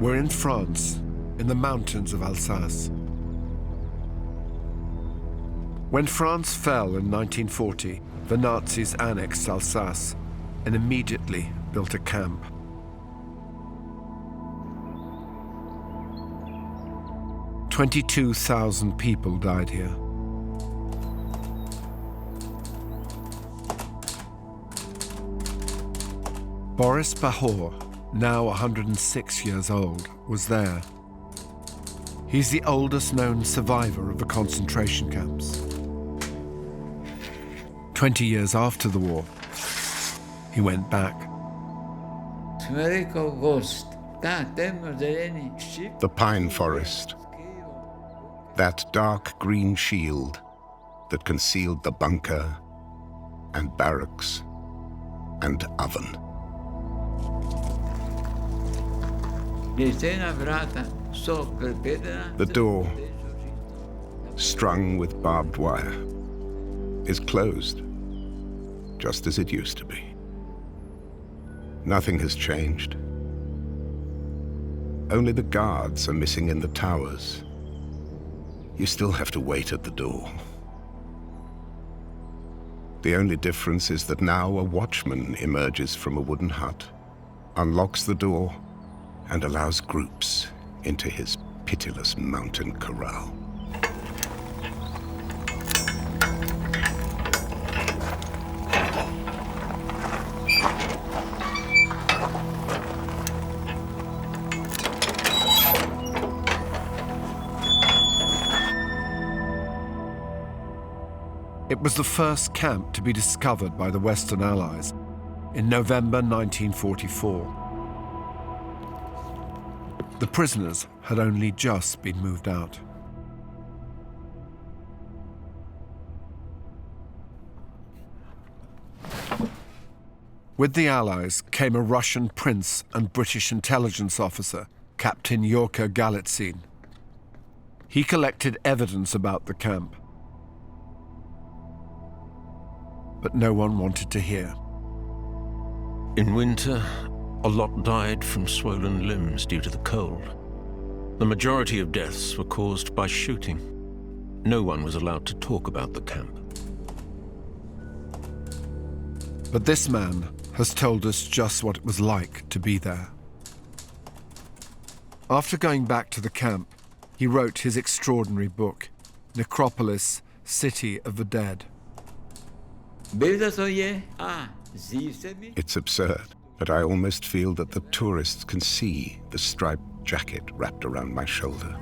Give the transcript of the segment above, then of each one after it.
We're in France, in the mountains of Alsace. When France fell in 1940, the Nazis annexed Alsace and immediately built a camp. "22,000 people died here. Boris Pahor, now 106 years old, was there. He's the oldest known survivor of the concentration camps. 20 years after the war, he went back. The pine forest, that dark green shield that concealed the bunker and barracks and oven. The door, strung with barbed wire, is closed, just as it used to be. Nothing has changed. Only the guards are missing in the towers. You still have to wait at the door. The only difference is that now a watchman emerges from a wooden hut, unlocks the door, and allows groups into his pitiless mountain corral. It was the first camp to be discovered by the Western Allies in November 1944. The prisoners had only just been moved out. With the Allies came a Russian prince and British intelligence officer, Captain Yorka Galitzin. He collected evidence about the camp, but no one wanted to hear. In winter, a lot died from swollen limbs due to the cold. The majority of deaths were caused by shooting. No one was allowed to talk about the camp. But this man has told us just what it was like to be there. After going back to the camp, he wrote his extraordinary book, Necropolis, City of the Dead. It's absurd, but I almost feel that the tourists can see the striped jacket wrapped around my shoulder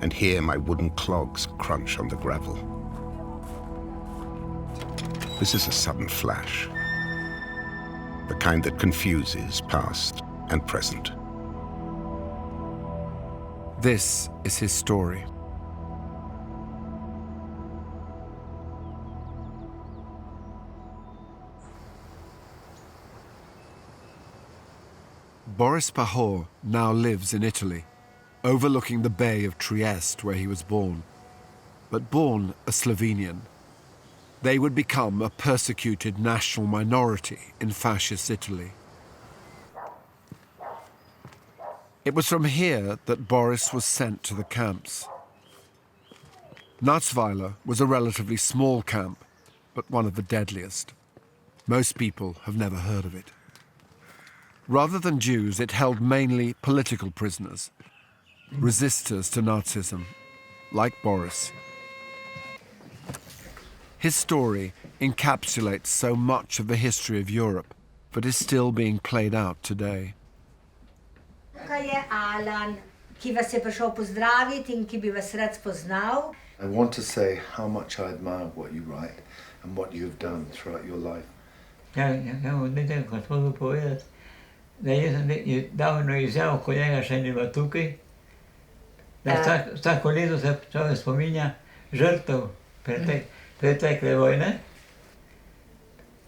and hear my wooden clogs crunch on the gravel. This is a sudden flash, the kind that confuses past and present. This is his story. Boris Pahor now lives in Italy, overlooking the Bay of Trieste where he was born, but born a Slovenian. They would become a persecuted national minority in fascist Italy. It was from here that Boris was sent to the camps. Natzweiler was a relatively small camp, but one of the deadliest. Most people have never heard of it. Rather than Jews, it held mainly political prisoners, resistors to Nazism, like Boris. His story encapsulates so much of the history of Europe that is still being played out today. I want to say how much I admire what you write and what you have done throughout your life. Davno izjavo kolega še ni bilo tukaj, da vsako leto se človek spominja žrtev pretekle vojne.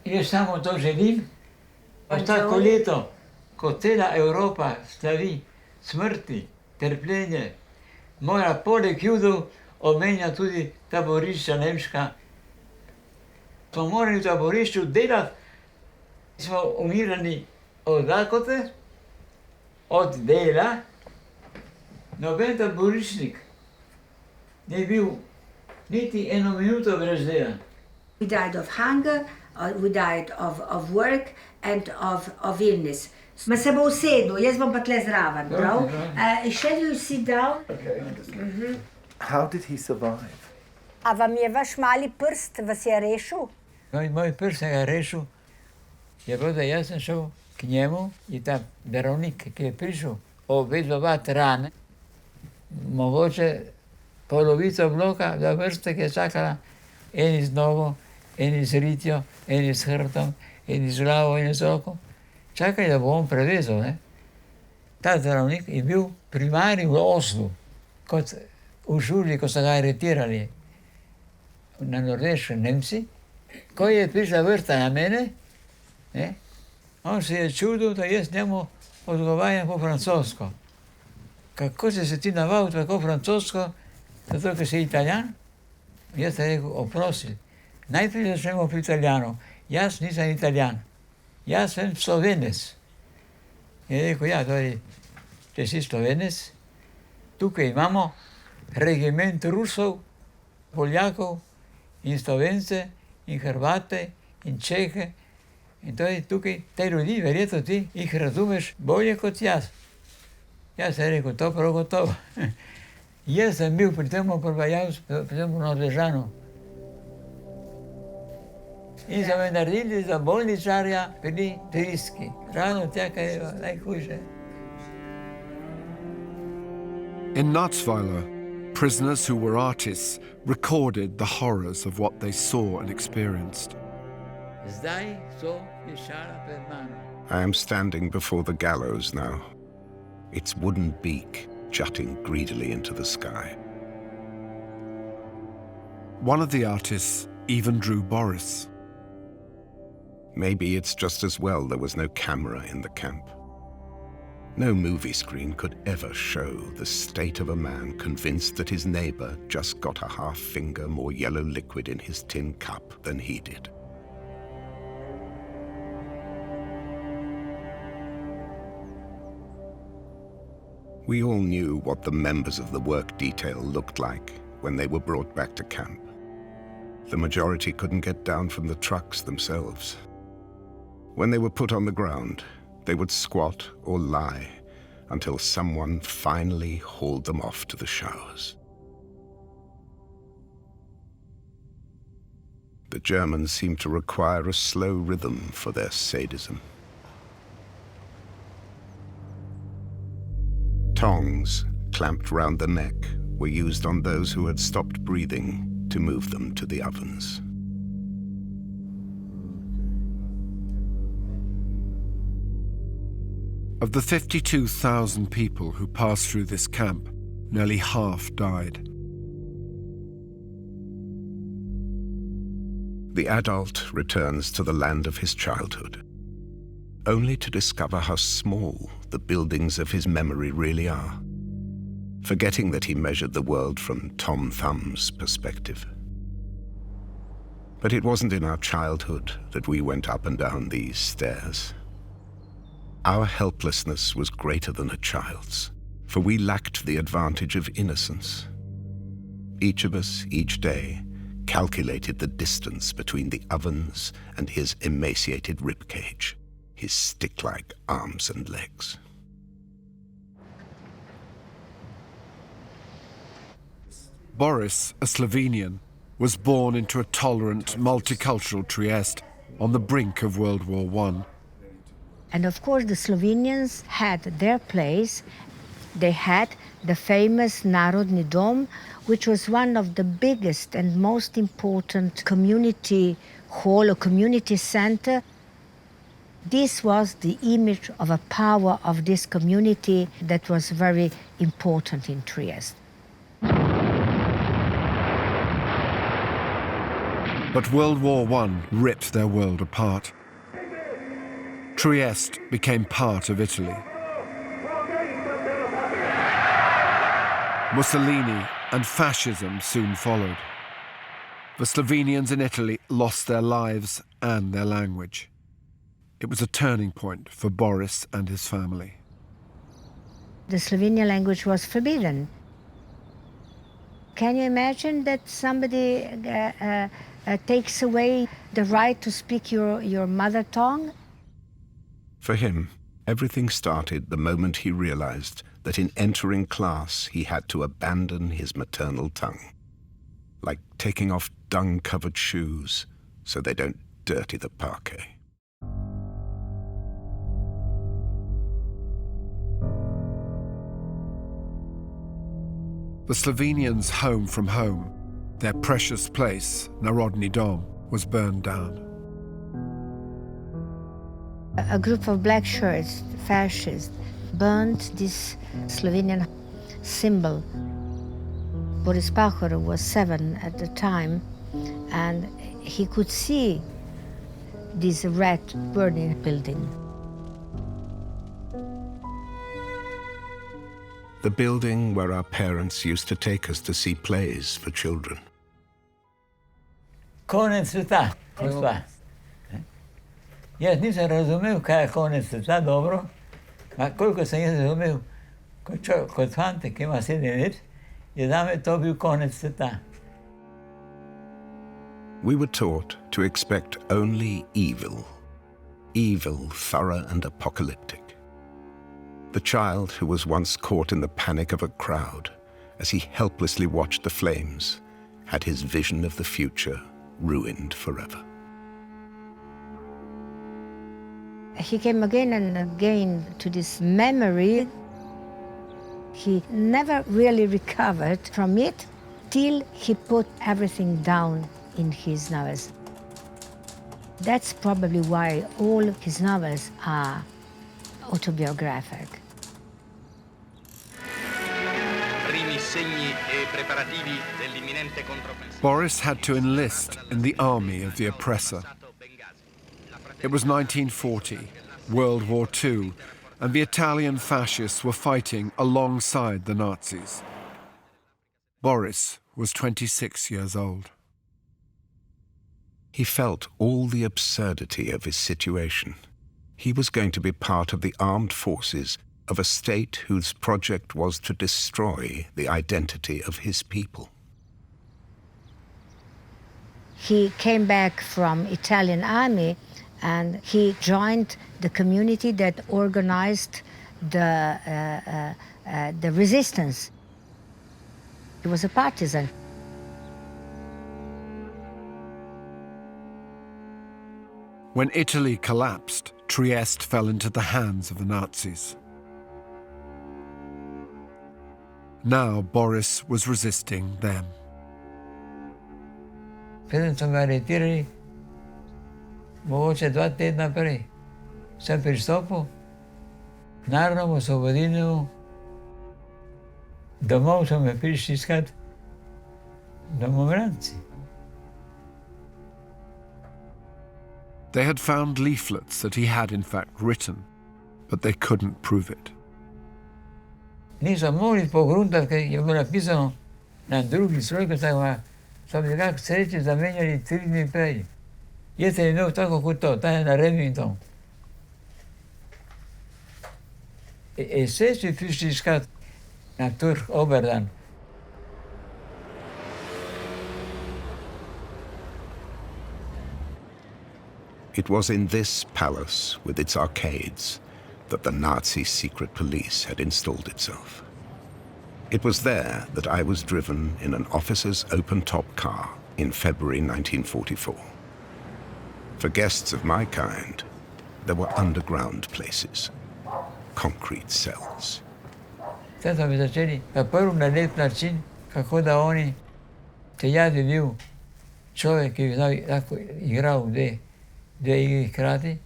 Jaz samo to želim, vsako leto, ko cela Evropa slavi smrti, trpljenje, mora poleg Judov omenja tudi taborišča nemška. Smo morali v taborišču delati, smo umirali od lakote od dela, noben taborišnik ni bil niti eno minuto brez dela. We died of hunger, we died of work and of illness. Ma se bo usedel, jaz bom pa tle zraven, prav? Shall you sit down? Okay, how did he survive? A vam je vaš mali prst vas je rešil? Moj prst ga je rešil, je bilo, da jaz sem šel k njemu in ta darovnik, ki je prišel obedovati rane, mogoče polovico bloka, da vrste, ki je čakala, eni z nogo, eni z ritjo, eni s hrbtom, eni z glavo, eni z oko. Čakaj, da bo on prevezal, ne? Ta zdravnik je bil primarij v Oslu, kot v žuli, ko so ga aretirali na Norveškem Nemci. Ko je prišla vrsta na mene, ne? On se je čudil, da jaz njemu odgovarjam po francosko. Kako si se ti navadil tako francosko, zato ker si Italijan? Jaz sem rekel, oprosti, najprej začnemo pri Italijanu. Jaz nisem Italijan, jaz sem Slovenec. Je rekel, ja, torej, če si Slovenec, tukaj imamo regiment Rusov, Poljakov in Slovence in Hrvate in Čehe. In torej tukaj te ljudi, verjetno ti jih razumeš bolje kot jaz. Jaz sem rekel, to prav gotovo. Jaz sem bil pri tem prevajalcu, pri tem Norvežanu. In so me naredili za bolničarja pri Triski. Ravno tja, kar je najhujše. In Natzweiler, prisoners who were artists recorded the horrors of what they saw and experienced. Zdaj so pišala pred mano. I am standing before the gallows now, its wooden beak jutting greedily into the sky. One of the artists even drew Boris. Maybe it's just as well there was no camera in the camp. No movie screen could ever show the state of a man convinced that his neighbor just got a half finger more yellow liquid in his tin cup than he did. We all knew what the members of the work detail looked like when they were brought back to camp. The majority couldn't get down from the trucks themselves. When they were put on the ground, they would squat or lie until someone finally hauled them off to the showers. The Germans seemed to require a slow rhythm for their sadism. Tongs, clamped round the neck, were used on those who had stopped breathing to move them to the ovens. Of the 52,000 people who passed through this camp, nearly half died. The adult returns to the land of his childhood, only to discover how small the buildings of his memory really are, forgetting that he measured the world from Tom Thumb's perspective. But it wasn't in our childhood that we went up and down these stairs. Our helplessness was greater than a child's, for we lacked the advantage of innocence. Each of us, each day, calculated the distance between the ovens and his emaciated ribcage, his stick-like arms and legs. Boris, a Slovenian, was born into a tolerant, multicultural Trieste on the brink of World War I. And of course the Slovenians had their place. They had the famous Narodni Dom, which was one of the biggest and most important community hall or community center. This was the image of a power of this community that was very important in Trieste. But World War I ripped their world apart. Trieste became part of Italy. Mussolini and fascism soon followed. The Slovenians in Italy lost their lives and their language. It was a turning point for Boris and his family. the Slovenian language was forbidden. Can you imagine that somebody takes away the right to speak your mother tongue? For him, everything started the moment he realized that in entering class he had to abandon his maternal tongue, like taking off dung-covered shoes so they don't dirty the parquet. The Slovenians' home from home, their precious place, Narodni Dom, was burned down. A group of black shirts, fascists, burned this Slovenian symbol. Boris Pahor was 7 at the time, and he could see this red burning building. The building where our parents used to take us to see plays for children. Konec sveta, gospa. Jaz nisem razumel, kaj je konec sveta, dobro. Koliko sem jaz razumel, kot fantek, ki ima 7 let, je zame to bil konec sveta. We were taught to expect only evil. Evil, thorough and apocalyptic. The child who was once caught in the panic of a crowd as he helplessly watched the flames had his vision of the future ruined forever. He came again and again to this memory. He never really recovered from it till he put everything down in his novels. That's probably why all his novels are autobiographic. Boris had to enlist in the army of the oppressor. It was 1940, World War II, and the Italian fascists were fighting alongside the Nazis. Boris was 26 years old. He felt all the absurdity of his situation. He was going to be part of the armed forces of a state whose project was to destroy the identity of his people. He came back from Italian army and he joined the community that organized the resistance. He was a partisan. When Italy collapsed, Trieste fell into the hands of the Nazis. Now Boris was resisting them. Preden so me aretirali, mogoče 2 tedna prej, sem pristopil k Narodnemu osvobodilnemu, domov so me prišli iskat domobranci. They had found leaflets that he had in fact written, but they couldn't prove it. Niso mogli pogruntati, ker je bilo napisano na drugi sloj, ko so mi nekako sreče zamenjali 3 dni prej. Jaz sem imel tako kot to, ta je na Remington. Vse so prišli iskat na trg Oberdan. It was in this palace, with its arcades, that the Nazi secret police had installed itself. It was there that I was driven in an officer's open-top car in February 1944. For guests of my kind, there were underground places, concrete cells. Zdaj so mi začeli na prvi na lep način, kako da oni, če jaz bi bil človek, ki bi lahko igral dve igri hkrati,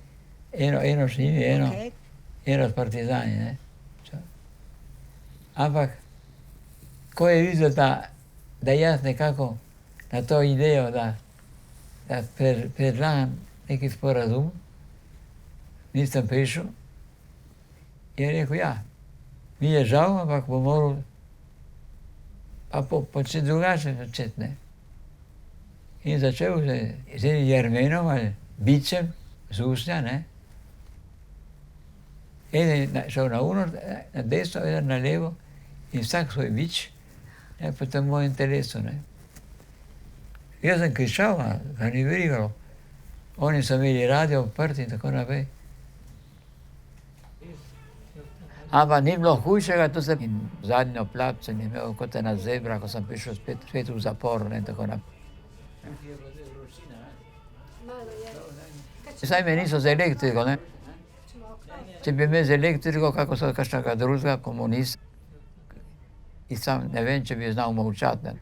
eno s njimi, eno s partizani. Ne? Ampak, ko je videl, da jaz nekako na to idejo, da predlagam neki sporazum, nisem prišel, je rekel, ja, mi je žal, ampak bom moral pa početi drugače začeti, ne. In začel z enim jermenom ali bicem z usnja, ne. Šel na uno, na desno, eden na levo in vsak svoj bič, po tem mojem telesu. Ne. Jaz sem kričal, ga ni verigalo. Oni so imeli radio odprt in tako naprej. Ampak ni bilo hujšega, to se in zadnjo plat sem imel kot ena zebra, ko sem prišel spet v zapor in tako naprej. Saj me niso z elektriko, ne. Če bi imel z elektriko, kako so kakšnega drugega komunista, in sam ne vem, če bi znal molčati, ne.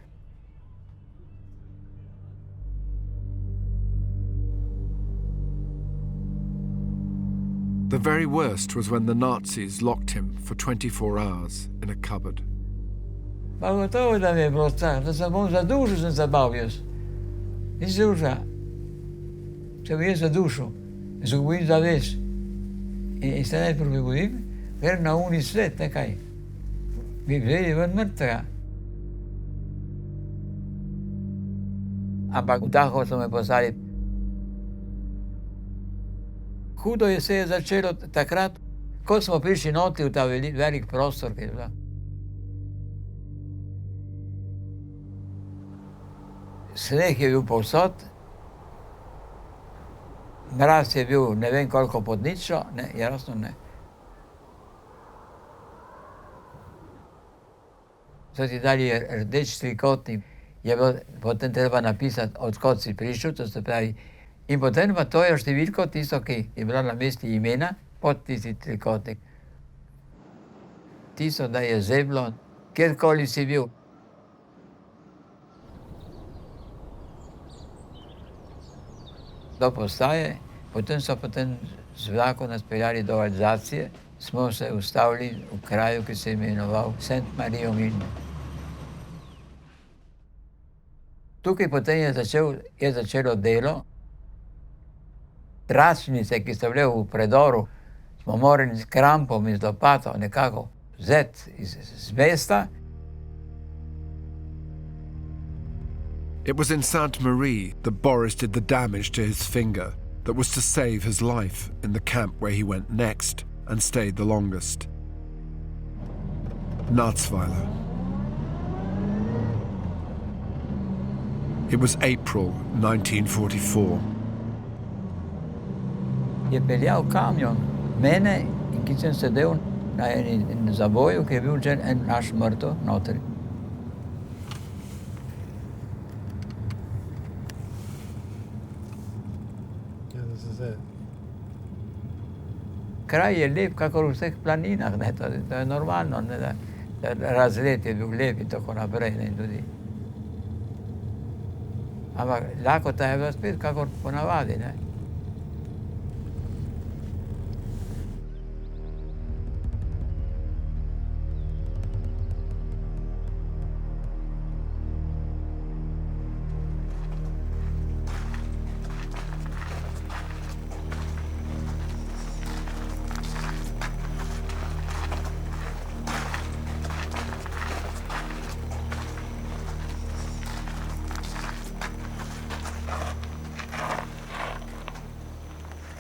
The very worst was when the Nazis locked him for 24 hours in a cupboard. Pa gotovo, da mi je bilo strah, da se bom zadušil, sem se bal jaz. Iz duša. Se bi jaz zadušil, izgubim zavest. In se najprej pribudim, grem na uni svet, nekaj. Bi vzeli ven mrtvega. Ampak v Dachau so me poslali. Hudo se je začelo takrat, ko smo prišli noti v ta velik prostor, ki je bila. Sneg je bil povsod, mraz je bil ne vem koliko pod ničlo, ne, jasno ne. So ti dali rdeč trikotnik, je bilo potem treba napisati, odkot si prišel, to se pravi. In potem pa to je številko, tisto, ki je bila na mesti imena, pod tisti trikotnik. Tisto, da je zeblo, kjerkoli si bil. Do postaje, potem so z vlakom nas peljali do Alzacije, smo se ustavili v kraju, ki se je imenoval St. Marijo Milne. Tukaj potem je začelo delo. Tračnice, ki so bile v predoru, smo morali s krampom in z lopato nekako vzeti iz mesta. It was in Sainte-Marie that Boris did the damage to his finger that was to save his life in the camp where he went next and stayed the longest. Natzweiler. It was April 1944. Je peljal kamion mene, in ki sem sedel na enem zaboju, ki je bil že en naš mrtev notri. Kraj je lep, kakor v vseh planinah, ne, to je normalno, ne, da razgled je bil lep in tako naprej, ne, tudi. Ampak lakota je bila spet kakor ponavadi, ne.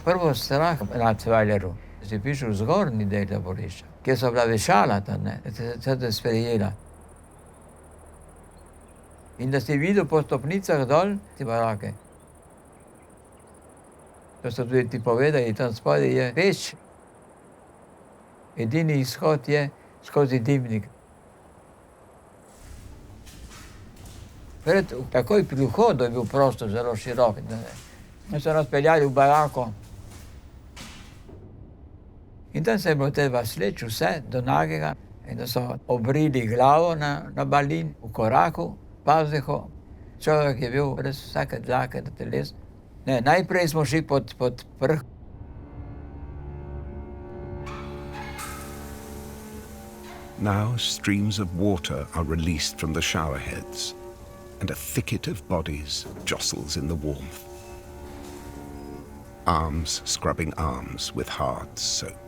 Prvo strah na Natzweileru, si prišel v zgornji del taborišča, kjer so bila vešala tam, ne, se te sprejela. In da si videl po stopnicah dol te barake. To so tudi ti povedali, tam spodaj je peč. Edini izhod je skozi dimnik. Takoj pri vhodu je bil prostor zelo širok. Mi so nas peljali v barako. In tam se je bilo treba sleči vse do nagega in da so obrili glavo na balin v koraku, pazdeho. Človek je bil brez vsake dlake na teles. Ne, najprej smo šli pod prh. Now streams of water are released from the shower heads, and a thicket of bodies jostles in the warmth. Arms scrubbing arms with hard soap.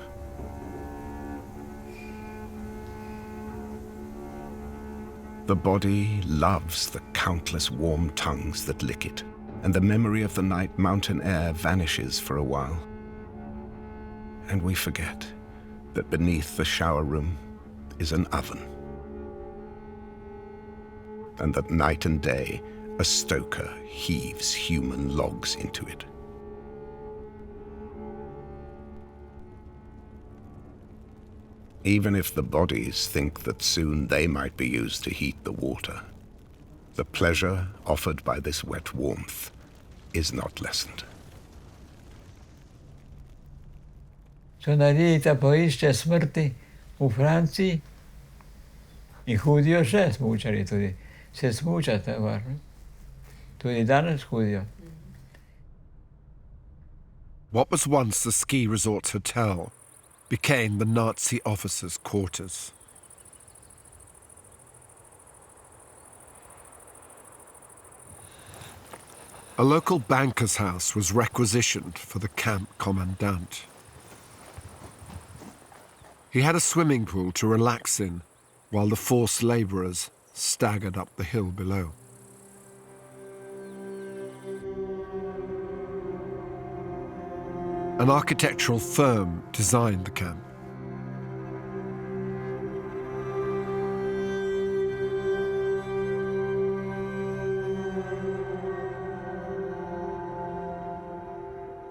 The body loves the countless warm tongues that lick it, and the memory of the night mountain air vanishes for a while. And we forget that beneath the shower room is an oven, and that night and day a stoker heaves human logs into it. Even if the bodies think that soon they might be used to heat the water, the pleasure offered by this wet warmth is not lessened. Su narita bojišće smrti u Franciji i hudio še smučari tudi. Se smuča tamo. Tudi danas hudio. What was once the ski resort's hotel became the Nazi officers' quarters. A local banker's house was requisitioned for the camp commandant. He had a swimming pool to relax in while the forced labourers staggered up the hill below. An architectural firm designed the camp.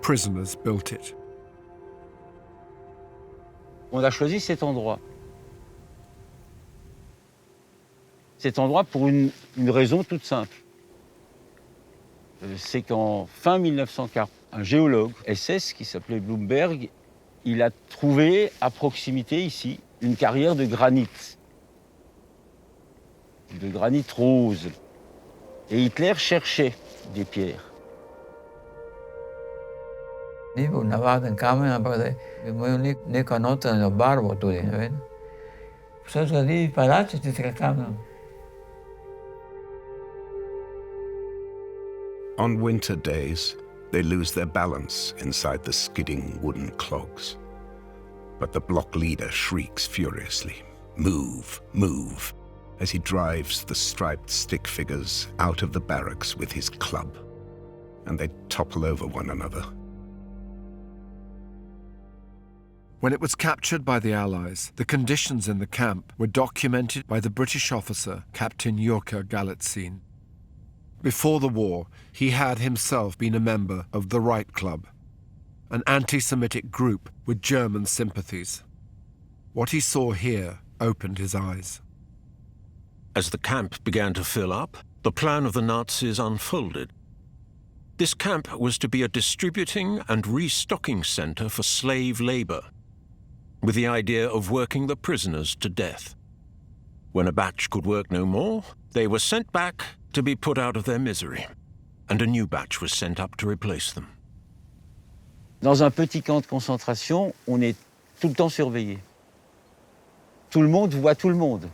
Prisoners built it. On a choisi cet endroit. Cet endroit pour une raison toute simple. C'est qu'en fin 1940, un géologue SS qui s'appelait Bloomberg, il a trouvé à proximité ici une carrière de granit rose. Et Hitler cherchait des pierres. Nivu navaden kamen, ampak da imajo neko notranjo barvo tudi, ne vem. So zgradili palače iz tega kamna. On winter days, they lose their balance inside the skidding wooden clogs. But the block leader shrieks furiously, "Move, move," as he drives the striped stick figures out of the barracks with his club, and they topple over one another. When it was captured by the Allies, the conditions in the camp were documented by the British officer Captain Jurka Galitzine. Before the war, he had himself been a member of the Right Club, an anti-Semitic group with German sympathies. What he saw here opened his eyes. As the camp began to fill up, the plan of the Nazis unfolded. This camp was to be a distributing and restocking center for slave labor, with the idea of working the prisoners to death. When a batch could work no more, they were sent back to be put out of their misery, and a new batch was sent up to replace them. Dans un petit camp de concentration, on est tout le temps surveillé. Tout le monde voit tout le monde.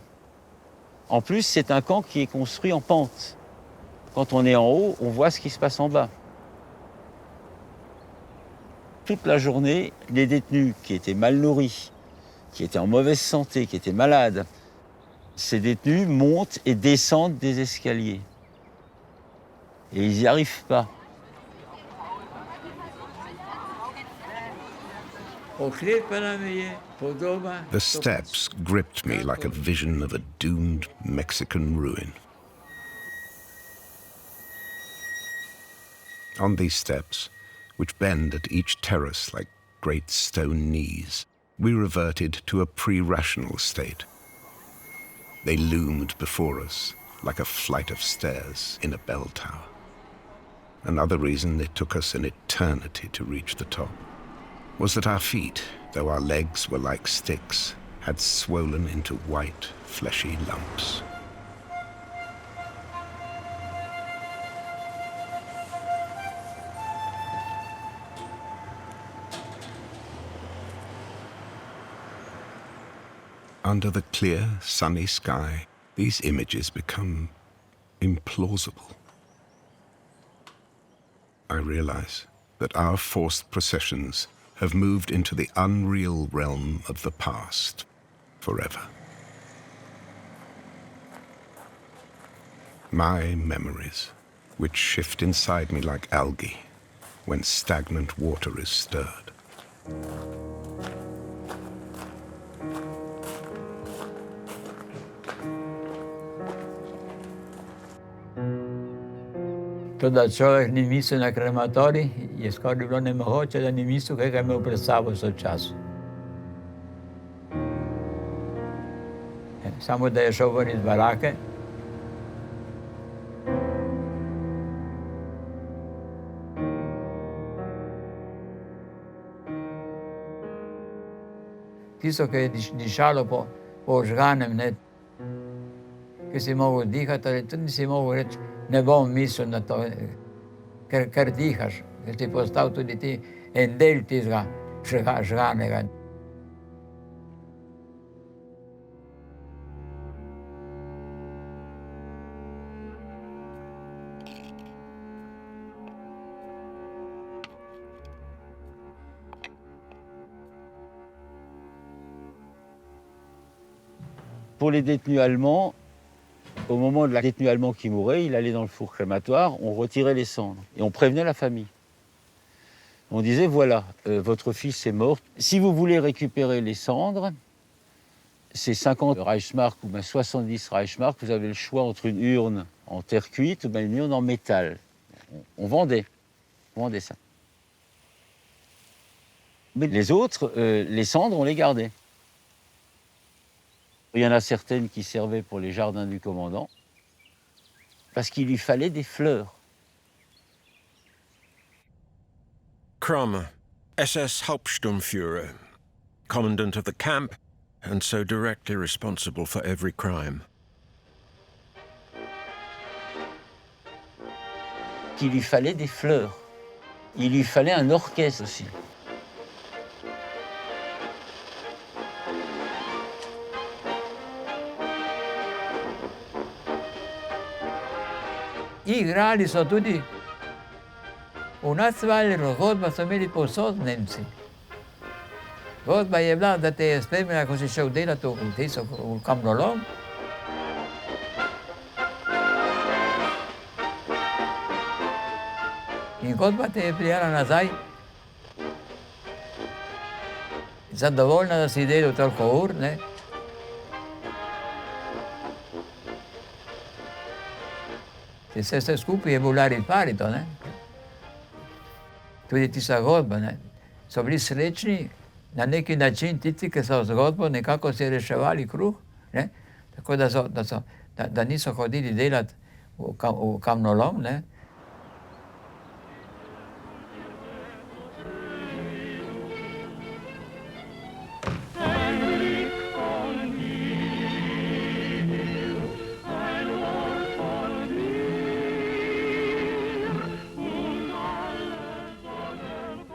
En plus, c'est un camp qui est construit en pente. Quand on est en haut, on voit ce qui se passe en bas. Toute la journée, les détenus qui étaient mal nourris, qui étaient en mauvaise santé, qui étaient malades, ces détenus montent et descendent des escaliers. Et ils n'y arrivent pas. The steps gripped me like a vision of a doomed Mexican ruin. On these steps, which bend at each terrace like great stone knees, we reverted to a pre-rational state. They loomed before us like a flight of stairs in a bell tower. Another reason it took us an eternity to reach the top was that our feet, though our legs were like sticks, had swollen into white, fleshy lumps. Under the clear, sunny sky, these images become implausible. I realize that our forced processions have moved into the unreal realm of the past forever. My memories, which shift inside me like algae when stagnant water is stirred. To, da človek ni mislil na krematorij, je skoraj bilo nemogoče, da ni mislil, kaj ga je imel pred sabo v času. Samo da je šel ven iz barake. Tisto, ki je dišalo po ožganem, ki si mogel dihati, ali tudi nisi mogel reči, ne bom mislil na to, ker dihaš, ker ti postal tudi ti en del tistega žganega. Pour les détenus allemands, au moment de la détenu allemand qui mourait, il allait dans le four crématoire, on retirait les cendres et on prévenait la famille. On disait, voilà, votre fils est mort. Si vous voulez récupérer les cendres, c'est 50 Reichsmark ou bien 70 Reichsmark, vous avez le choix entre une urne en terre cuite ou bien une urne en métal. On vendait ça. Mais les autres, les cendres, on les gardait. Il y en a certaines qui servaient pour les jardins du commandant, parce qu'il lui fallait des fleurs. Kramer, SS Hauptsturmführer, commandant of the camp, and so directly responsible for every crime. Qu'il lui fallait des fleurs. Il lui fallait un orchestre aussi. Igrali so tudi v Natzweileru, godba so imeli povsod Nemci. Godba je bila, da te je spremljala, ko si šel delati v kamnolom. In godba te je prijela nazaj, zadovoljna, da si delal toliko ur, ne. Vse skupaj je bil lari pari to, ne. Tudi tista godba, ne. So bili srečni na neki način tisti, ki so z godbo nekako si reševali kruh, ne. Tako da niso hodili delati v kamnolom, ne.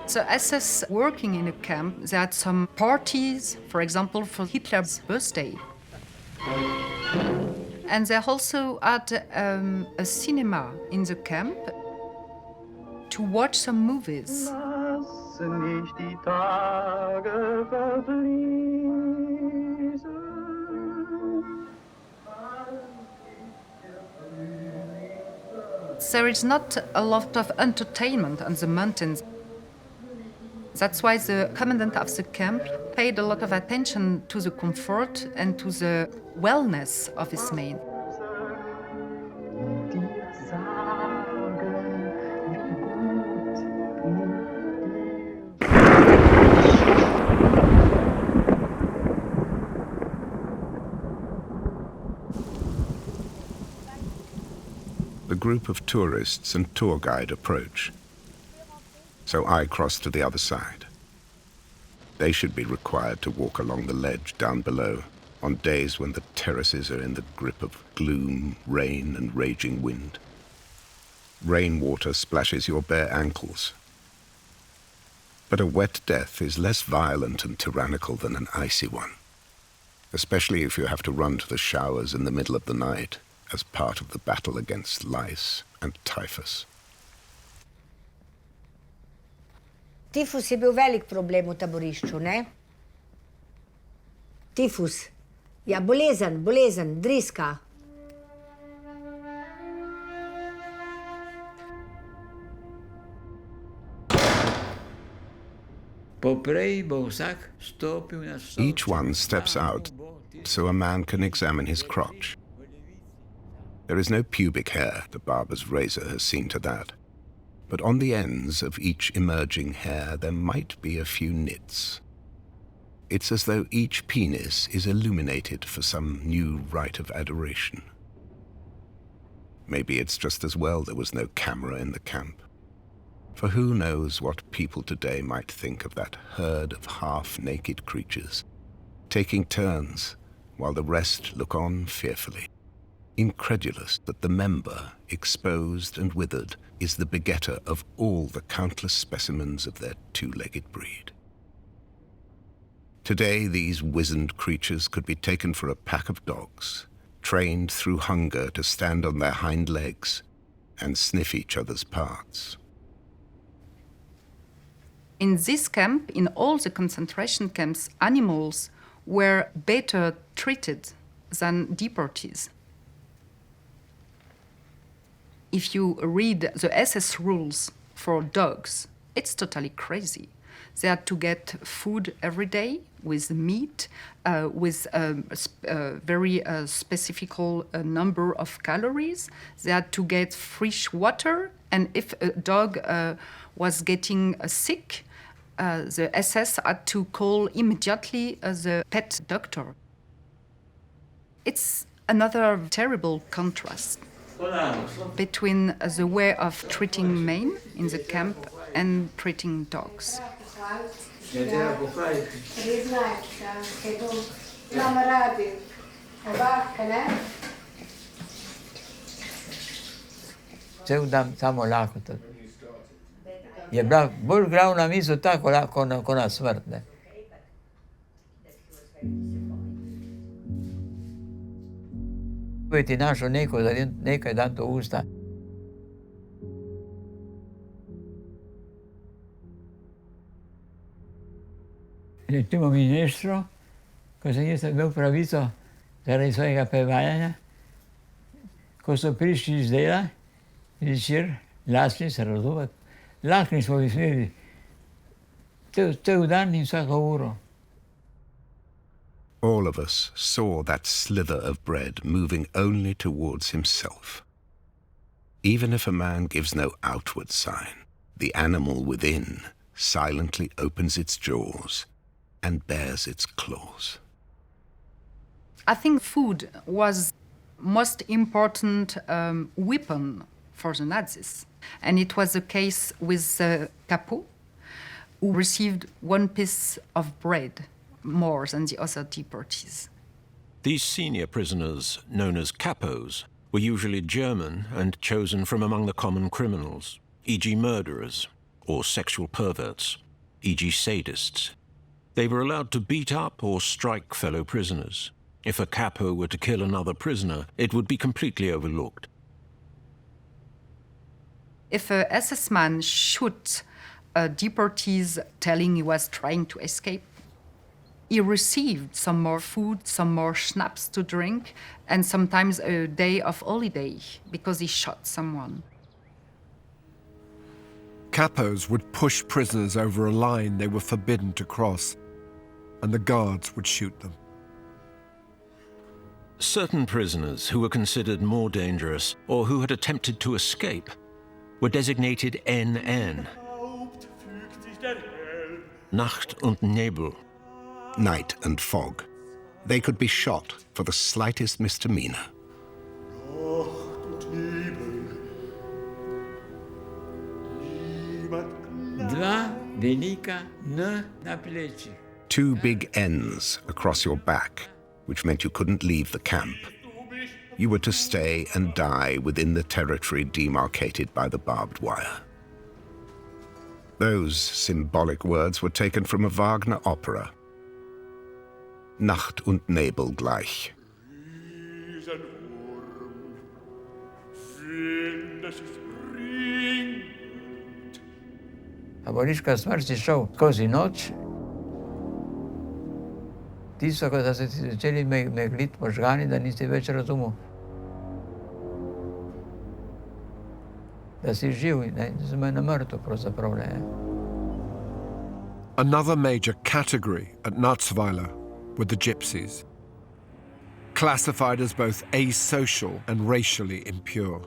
So SS working in a camp, they had some parties, for example, for Hitler's birthday. And they also had a cinema in the camp to watch some movies. There is not a lot of entertainment on the mountains. That's why the commandant of the camp paid a lot of attention to the comfort and to the wellness of his men. The group of tourists and tour guide approach. So I cross to the other side. They should be required to walk along the ledge down below on days when the terraces are in the grip of gloom, rain, and raging wind. Rainwater splashes your bare ankles. But a wet death is less violent and tyrannical than an icy one, especially if you have to run to the showers in the middle of the night as part of the battle against lice and typhus. Tifus je bil velik problem v taborišču, ne? Tifus. Ja, bolezen, driska. Each one steps out so a man can examine his crotch. There is no pubic hair, the barber's razor has seen to that. But on the ends of each emerging hair there might be a few nits. It's as though each penis is illuminated for some new rite of adoration. Maybe it's just as well there was no camera in the camp. For who knows what people today might think of that herd of half-naked creatures, taking turns while the rest look on fearfully, incredulous that the member, exposed and withered, is the begetter of all the countless specimens of their two-legged breed. Today, these wizened creatures could be taken for a pack of dogs, trained through hunger to stand on their hind legs and sniff each other's parts. In this camp, in all the concentration camps, animals were better treated than deportees. If you read the SS rules for dogs, it's totally crazy. They had to get food every day with meat, with a very specific number of calories. They had to get fresh water, and if a dog was getting sick, the SS had to call immediately the pet doctor. It's another terrible contrast between the way of treating men in the camp and treating dogs. Cel samo lakoto. Je bila bolj glavna misel ta, ko na smrt. Ne? Ko ti našel nekaj dan to usta. Recimo ministru, ko sem jaz imel pravico zaradi svojega prevajanja, ko so prišli iz dela, zvečer, lasni se razumeti, lahni smo smeli, cel dan in vsako uro. All of us saw that slither of bread moving only towards himself. Even if a man gives no outward sign, the animal within silently opens its jaws and bares its claws. I think food was most important weapon for the Nazis. And it was the case with Capot, who received one piece of bread more than the other deportees. These senior prisoners, known as capos, were usually German and chosen from among the common criminals, e.g. murderers, or sexual perverts, e.g. sadists. They were allowed to beat up or strike fellow prisoners. If a capo were to kill another prisoner, it would be completely overlooked. If a SS man shot deportees telling he was trying to escape, he received some more food, some more schnapps to drink, and sometimes a day of holiday because he shot someone. Capos would push prisoners over a line they were forbidden to cross, and the guards would shoot them. Certain prisoners who were considered more dangerous or who had attempted to escape were designated NN. Nacht und Nebel. Night and fog. They could be shot for the slightest misdemeanor. Dva velika N na plečih. Two big N's across your back, which meant you couldn't leave the camp. You were to stay and die within the territory demarcated by the barbed wire. Those symbolic words were taken from a Wagner opera. Nacht und Nebel gleich. A bolniška smrt si šel skozi noč. Tisto, ko so se začeli megliti možgani, da nisi več razumel. Da si živ, ne, za mene mrtev pravzaprav, ne. Another major category at Natzweiler were the gypsies. classified as both asocial and racially impure.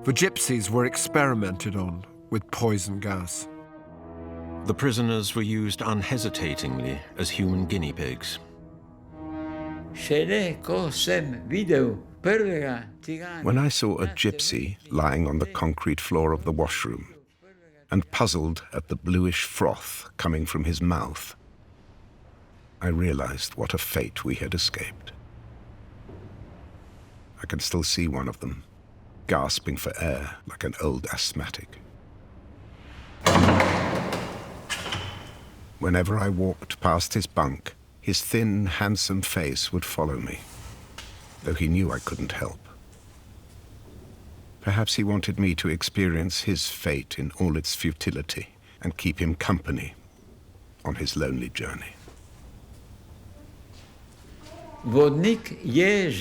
The gypsies were experimented on with poison gas. The prisoners were used unhesitatingly as human guinea pigs. When I saw a gypsy lying on the concrete floor of the washroom and puzzled at the bluish froth coming from his mouth, I realized what a fate we had escaped. I can still see one of them, gasping for air like an old asthmatic. Whenever I walked past his bunk, his thin, handsome face would follow me, though he knew I couldn't help. Perhaps he wanted me to experience his fate in all its futility and keep him company on his lonely journey. There's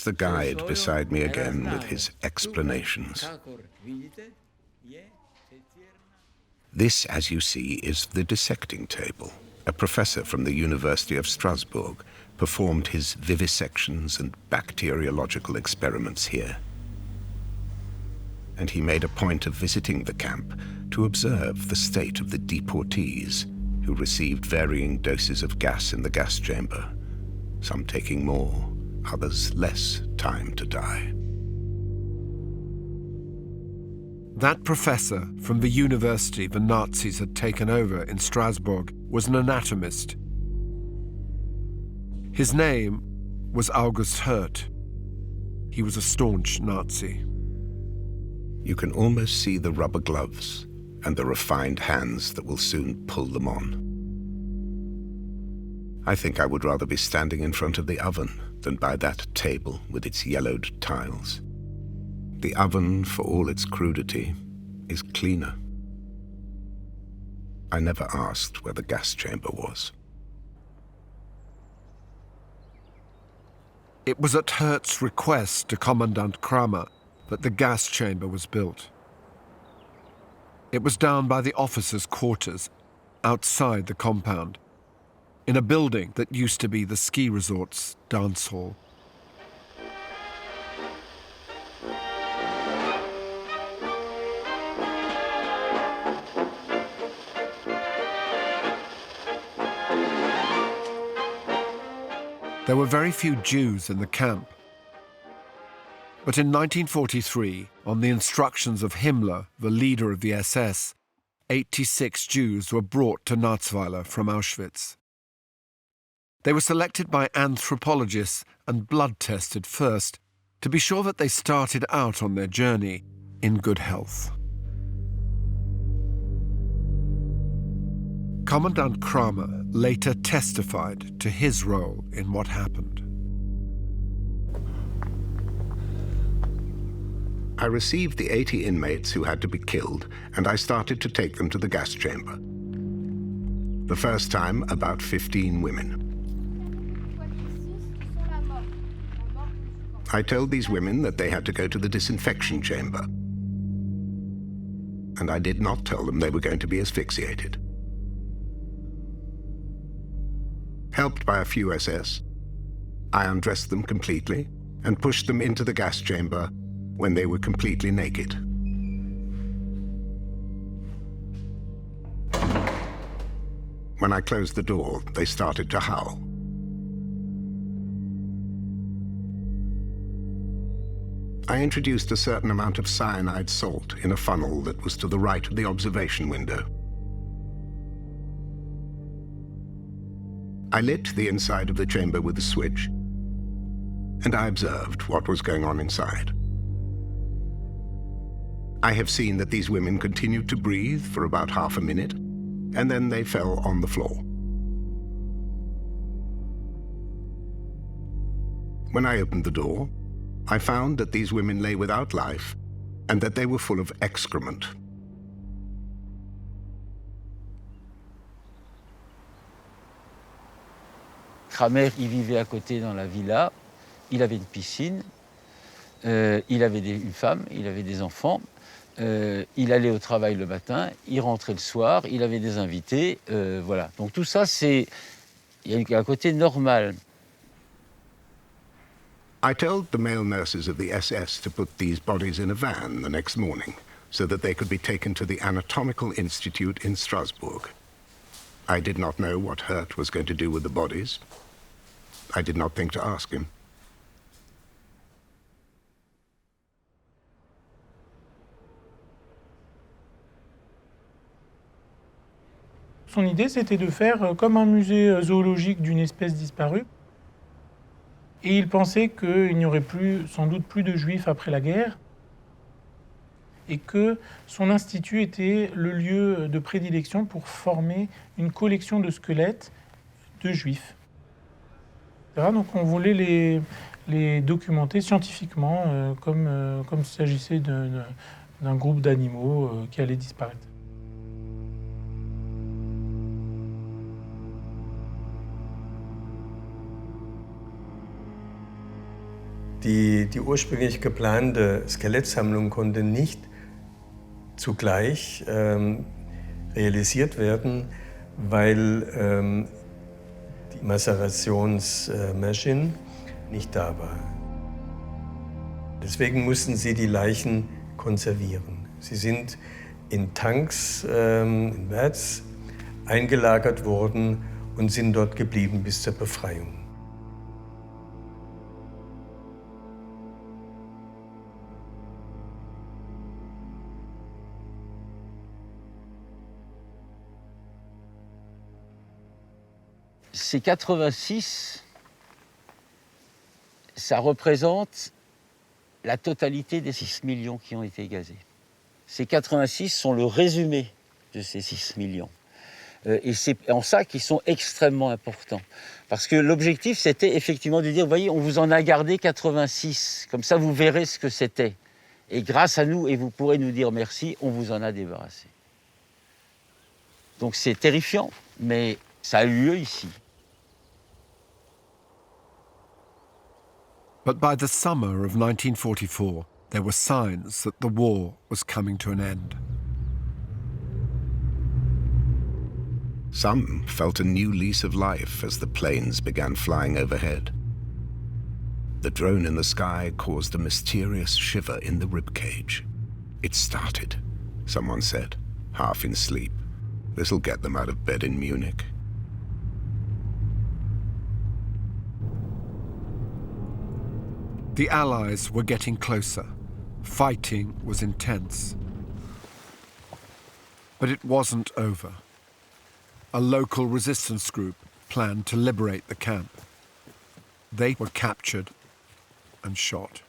the guide beside me again with his explanations. This, as you see, is the dissecting table. A professor from the University of Strasbourg performed his vivisections and bacteriological experiments here. And he made a point of visiting the camp to observe the state of the deportees who received varying doses of gas in the gas chamber, some taking more, others less time to die. That professor from the university the Nazis had taken over in Strasbourg was an anatomist. His name was August Hirt. He was a staunch Nazi. You can almost see the rubber gloves and the refined hands that will soon pull them on. I think I would rather be standing in front of the oven than by that table with its yellowed tiles. The oven, for all its crudity, is cleaner. I never asked where the gas chamber was. It was at Hirt's request to Commandant Kramer that the gas chamber was built. It was down by the officers' quarters, outside the compound, in a building that used to be the ski resort's dance hall. There were very few Jews in the camp. But in 1943, on the instructions of Himmler, the leader of the SS, 86 Jews were brought to Natzweiler from Auschwitz. They were selected by anthropologists and blood-tested first to be sure that they started out on their journey in good health. Commandant Kramer later testified to his role in what happened. I received the 80 inmates who had to be killed, and I started to take them to the gas chamber. The first time, about 15 women. I told these women that they had to go to the disinfection chamber. And I did not tell them they were going to be asphyxiated. Helped by a few SS, I undressed them completely and pushed them into the gas chamber when they were completely naked. When I closed the door, they started to howl. I introduced a certain amount of cyanide salt in a funnel that was to the right of the observation window. I lit the inside of the chamber with a switch, and I observed what was going on inside. I have seen that these women continued to breathe for about half a minute, and then they fell on the floor. When I opened the door, I found that these women lay without life and that they were full of excrement. Kramer, il vivait à côté dans la villa, il avait une piscine, il avait une femme, il avait des enfants, il allait au travail le matin, il rentrait le soir, il avait des invités, voilà. Donc tout ça, c'est Il y a un côté normal. I told the male nurses of the SS to put these bodies in a van the next morning so that they could be taken to the Anatomical Institute in Strasbourg. I did not know what Hurt was going to do with the bodies. I did not think to ask him. Son idée, c'était de faire comme un musée zoologique d'une espèce disparue. Et il pensait qu'il n'y aurait sans doute plus de juifs après la guerre, et que son institut était le lieu de prédilection pour former une collection de squelettes de juifs. Donc on voulait les documenter scientifiquement, comme s'il s'agissait d'un groupe d'animaux qui allait disparaître. Die ursprünglich geplante Skelettsammlung konnte nicht zugleich realisiert werden, weil die Macerationsmaschine nicht da war. Deswegen mussten sie die Leichen konservieren. Sie sind in Tanks in Werz eingelagert worden und sind dort geblieben bis zur Befreiung. Ces 86, ça représente la totalité des 6 millions qui ont été gazés. Ces 86 sont le résumé de ces 6 millions. Et c'est en ça qu'ils sont extrêmement importants. Parce que l'objectif, c'était effectivement de dire, vous voyez, on vous en a gardé 86. Comme ça, vous verrez ce que c'était. Et grâce à nous, et vous pourrez nous dire merci, on vous en a débarrassé. Donc c'est terrifiant, mais ça a eu lieu ici. But by the summer of 1944, there were signs that the war was coming to an end. Some felt a new lease of life as the planes began flying overhead. The drone in the sky caused a mysterious shiver in the ribcage. It started, someone said, half in sleep. This'll get them out of bed in Munich. The Allies were getting closer. Fighting was intense. But it wasn't over. A local resistance group planned to liberate the camp. They were captured and shot.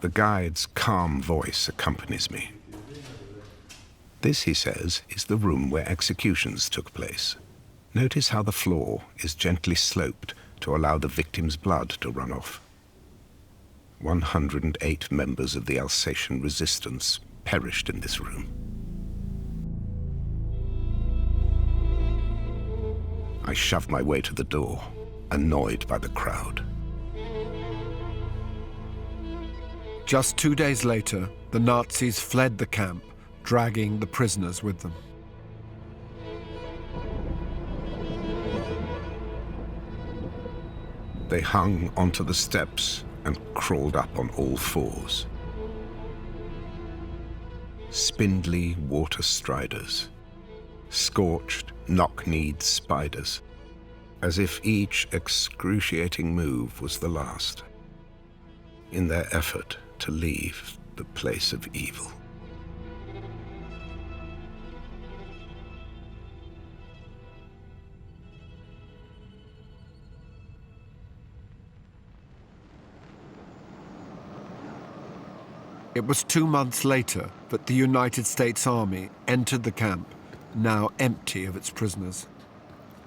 The guide's calm voice accompanies me. This, he says, is the room where executions took place. Notice how the floor is gently sloped to allow the victim's blood to run off. 108 members of the Alsatian resistance perished in this room. I shoved my way to the door, annoyed by the crowd. Just 2 days later, the Nazis fled the camp, dragging the prisoners with them. They hung onto the steps and crawled up on all fours. Spindly water striders, scorched, knock-kneed spiders, as if each excruciating move was the last, in their effort to leave the place of evil. It was 2 months later that the United States Army entered the camp, now empty of its prisoners.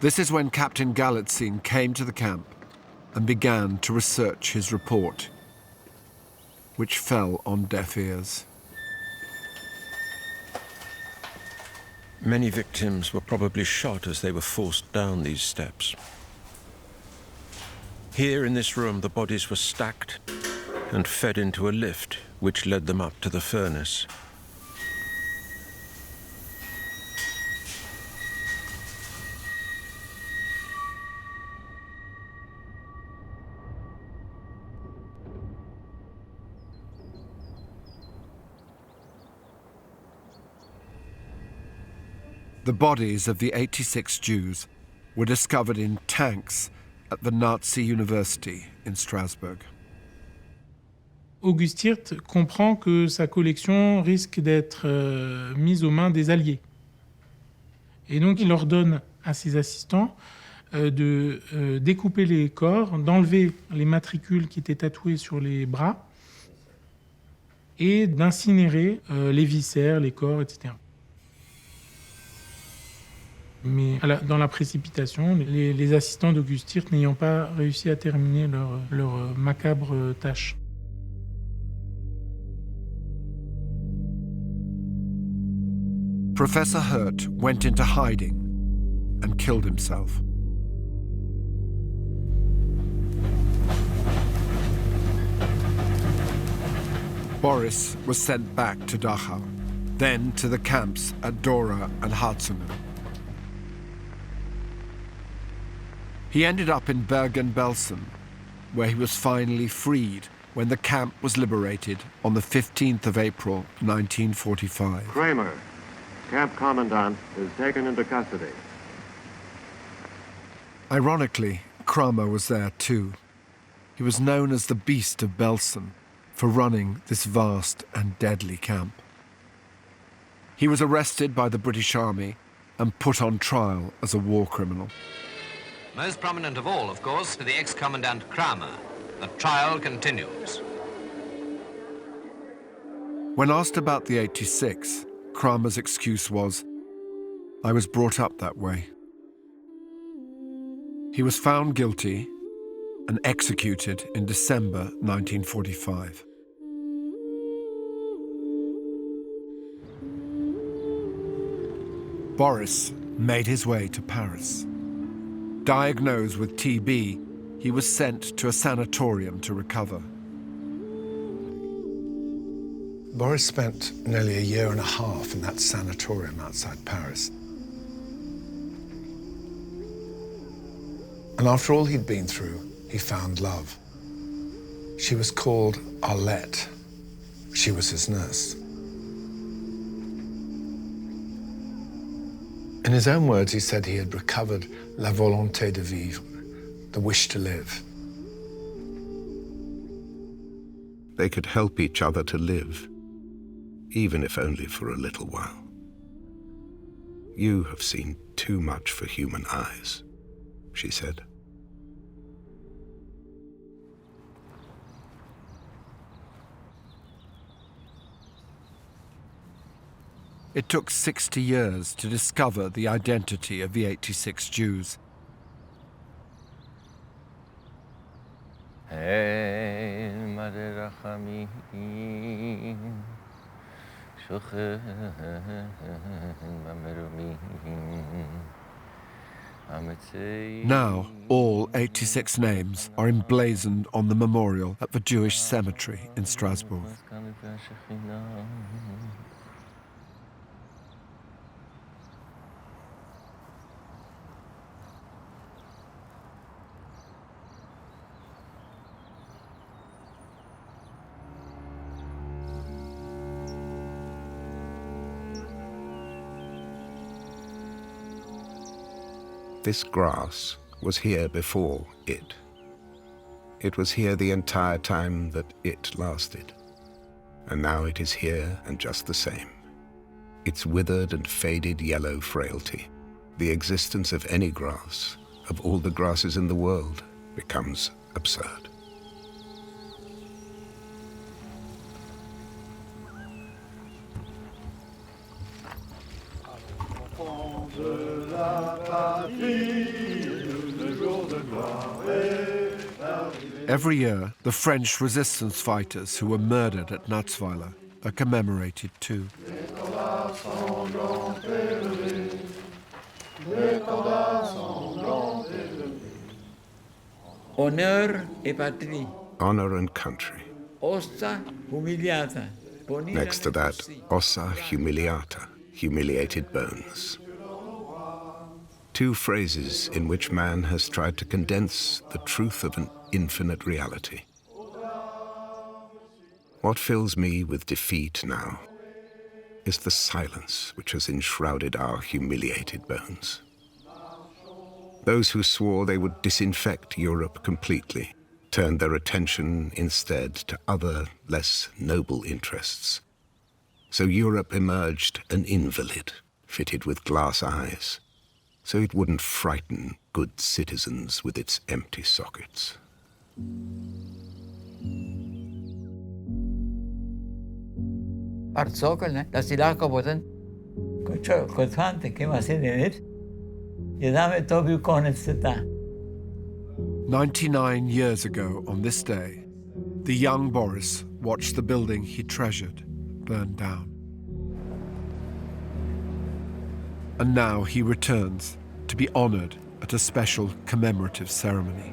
This is when Captain Galitzine came to the camp and began to research his report, which fell on deaf ears. Many victims were probably shot as they were forced down these steps. Here in this room, the bodies were stacked and fed into a lift, which led them up to the furnace. The bodies of the 86 Jews were discovered in tanks at the Nazi University in Strasbourg. Auguste Hirt comprend que sa collection risque d'être mise aux mains des Alliés. Et donc il ordonne à ses assistants de découper les corps, d'enlever les matricules qui étaient tatoués sur les bras et d'incinérer les viscères, les corps, etc. Mais dans la précipitation, les assistants d'Auguste Hirt n'ayant pas réussi à terminer leur macabre tâche. Professor Hirt went into hiding and killed himself. Boris was sent back to Dachau, then to the camps at Dora and Harzungen. He ended up in Bergen-Belsen, where he was finally freed when the camp was liberated on the 15th of April, 1945. Kramer, camp commandant, is taken into custody. Ironically, Kramer was there too. He was known as the Beast of Belsen for running this vast and deadly camp. He was arrested by the British Army and put on trial as a war criminal. Most prominent of all, of course, the ex-commandant Kramer. The trial continues. When asked about the 86, Kramer's excuse was, "I was brought up that way." He was found guilty and executed in December 1945. Boris made his way to Paris. Diagnosed with TB, he was sent to a sanatorium to recover. Boris spent nearly a year and a half in that sanatorium outside Paris. And after all he'd been through, he found love. She was called Arlette. She was his nurse. In his own words, he said he had recovered la volonté de vivre, the wish to live. They could help each other to live, even if only for a little while. "You have seen too much for human eyes," she said. It took 60 years to discover the identity of the 86 Jews. Now, all 86 names are emblazoned on the memorial at the Jewish cemetery in Strasbourg. This grass was here before it. It was here the entire time that it lasted. And now it is here and just the same. Its withered and faded yellow frailty, the existence of any grass, of all the grasses in the world, becomes absurd. Every year, the French resistance fighters who were murdered at Natzweiler are commemorated too. Honor e patrie. Honor and country. Ossa humiliata. Next to that, ossa humiliata, humiliated bones. Two phrases in which man has tried to condense the truth of an infinite reality. What fills me with defeat now is the silence which has enshrouded our humiliated bones. Those who swore they would disinfect Europe completely turned their attention instead to other, less noble interests. So Europe emerged an invalid, fitted with glass eyes, so it wouldn't frighten good citizens with its empty sockets. Parcokol, ne, da si lahko potem, kot fantek, ki ima 7 let, je zame to bil konec sveta. 99 years ago on this day, the young Boris watched the building he treasured burn down. And now he returns to be honored at a special commemorative ceremony.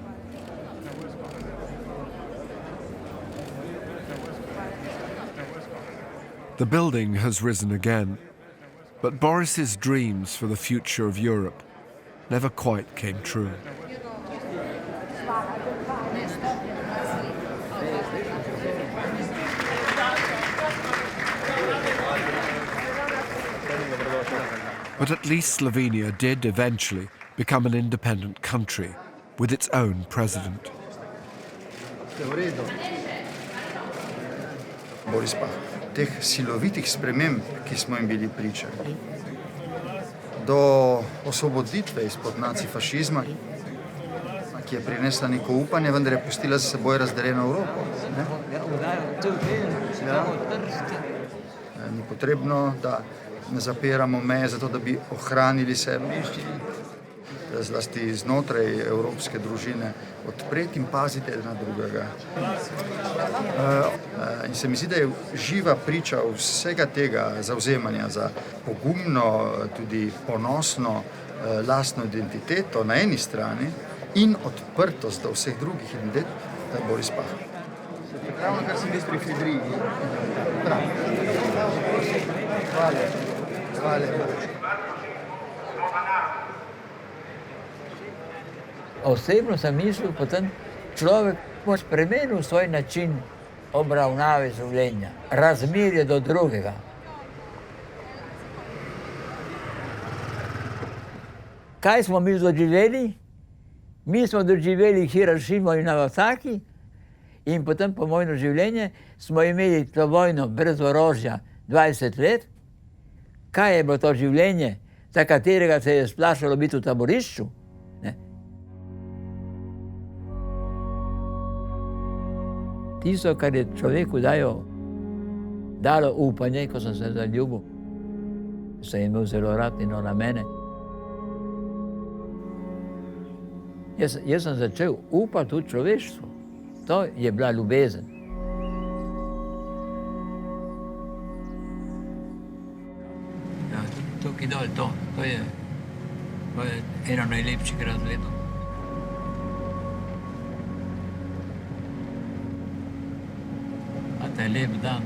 The building has risen again, but Boris's dreams for the future of Europe never quite came true. But at least Slovenia did eventually become an independent country with its own president. Boris Pahor, teh silovitih sprememb, ki smo jim bili priča, do osvoboditve izpod nacifašizma, ki je prinesla neko upanje, vendar je pustila za seboj razdeljeno Evropo. Ni potrebno, da ne zapiramo meje zato, da bi ohranili sebe, zlasti znotraj evropske družine, odpreti in paziti na drugega. In se mi zdi, da je živa priča vsega tega zavzemanja za pogumno, tudi ponosno lastno identiteto na eni strani in odprtost do vseh drugih identitet, Boris Pahor. Ravno kar sem jaz pri Fidriji. Hvala. Osebno sem mislil, potem človek bo spremenil svoj način obravnave življenja, razmerje do drugega. Kaj smo mi doživeli? Mi smo doživeli Hirošimo in Nagasaki in potem po vojno življenje smo imeli to vojno brez orožja 20 let. Kaj je bilo to življenje, za katerega se je splašalo biti v taborišču? Ne? Tisto, kar je človeku dalo upanje, ko sem se zaljubil, sem imel zelo rad in ona mene. Jaz sem začel upati v človeštvu. To je bila ljubezen. Ja, tukaj dol to je eno najlepših razgledov. A to je lep dan,